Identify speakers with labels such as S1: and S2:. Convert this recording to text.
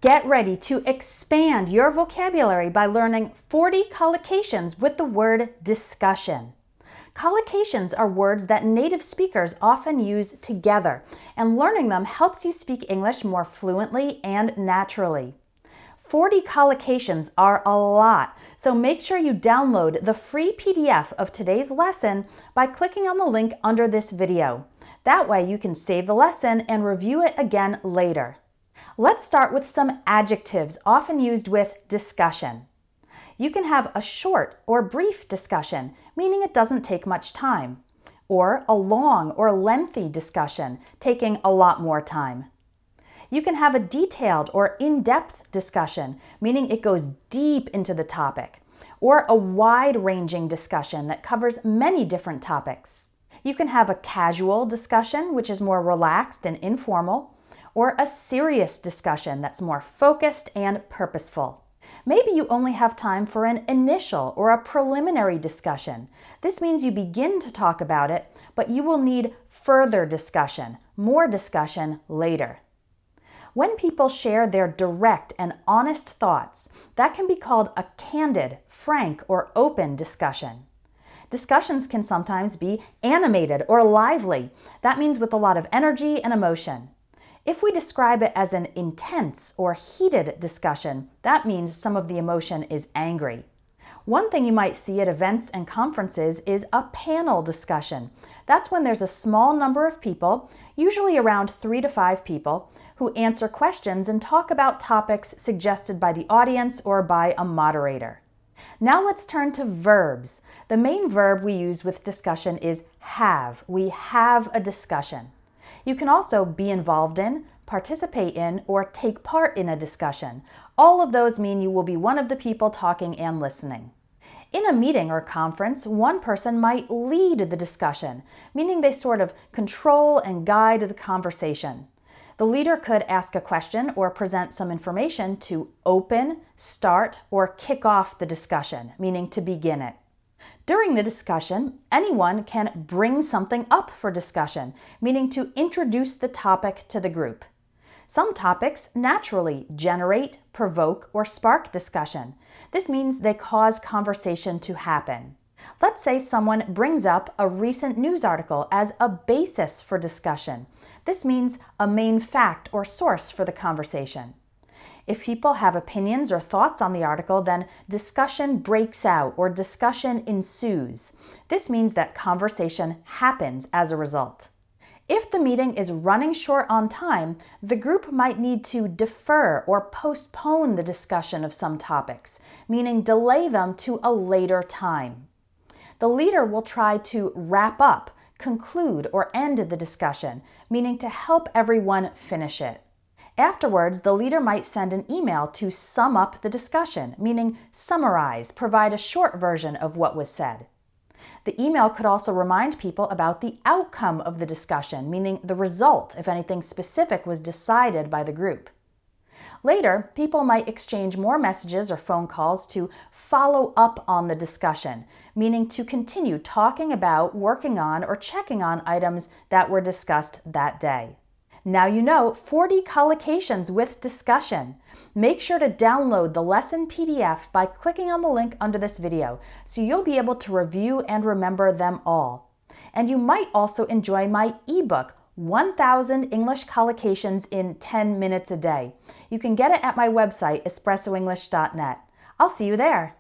S1: Get ready to expand your vocabulary by learning 40 collocations with the word discussion. Collocations are words that native speakers often use together, and learning them helps you speak English more fluently and naturally. 40 collocations are a lot, so make sure you download the free PDF of today's lesson by clicking on the link under this video. That way you can save the lesson and review it again later. Let's start with some adjectives often used with discussion. You can have a short or brief discussion, meaning it doesn't take much time, or a long or lengthy discussion, taking a lot more time. You can have a detailed or in-depth discussion, meaning it goes deep into the topic, or a wide-ranging discussion that covers many different topics. You can have a casual discussion, which is more relaxed and informal, or a serious discussion that's more focused and purposeful. Maybe you only have time for an initial or a preliminary discussion. This means you begin to talk about it, but you will need further discussion, more discussion later. When people share their direct and honest thoughts, that can be called a candid, frank, or open discussion. Discussions can sometimes be animated or lively. That means with a lot of energy and emotion. If we describe it as an intense or heated discussion, that means some of the emotion is angry. One thing you might see at events and conferences is a panel discussion. That's when there's a small number of people, usually around 3 to 5 people, who answer questions and talk about topics suggested by the audience or by a moderator. Now let's turn to verbs. The main verb we use with discussion is have. We have a discussion. You can also be involved in, participate in, or take part in a discussion. All of those mean you will be one of the people talking and listening. In a meeting or conference, one person might lead the discussion, meaning they sort of control and guide the conversation. The leader could ask a question or present some information to open, start, or kick off the discussion, meaning to begin it. During the discussion, anyone can bring something up for discussion, meaning to introduce the topic to the group. Some topics naturally generate, provoke, or spark discussion. This means they cause conversation to happen. Let's say someone brings up a recent news article as a basis for discussion. This means a main fact or source for the conversation. If people have opinions or thoughts on the article, then discussion breaks out or discussion ensues. This means that conversation happens as a result. If the meeting is running short on time, the group might need to defer or postpone the discussion of some topics, meaning delay them to a later time. The leader will try to wrap up, conclude, or end the discussion, meaning to help everyone finish it. Afterwards, the leader might send an email to sum up the discussion, meaning summarize, provide a short version of what was said. The email could also remind people about the outcome of the discussion, meaning the result if anything specific was decided by the group. Later, people might exchange more messages or phone calls to follow up on the discussion, meaning to continue talking about, working on, or checking on items that were discussed that day. Now you know 40 collocations with discussion. Make sure to download the lesson PDF by clicking on the link under this video, so you'll be able to review and remember them all. And you might also enjoy my ebook, 1000 English Collocations in 10 Minutes a Day. You can get it at my website, espressoenglish.net. I'll see you there.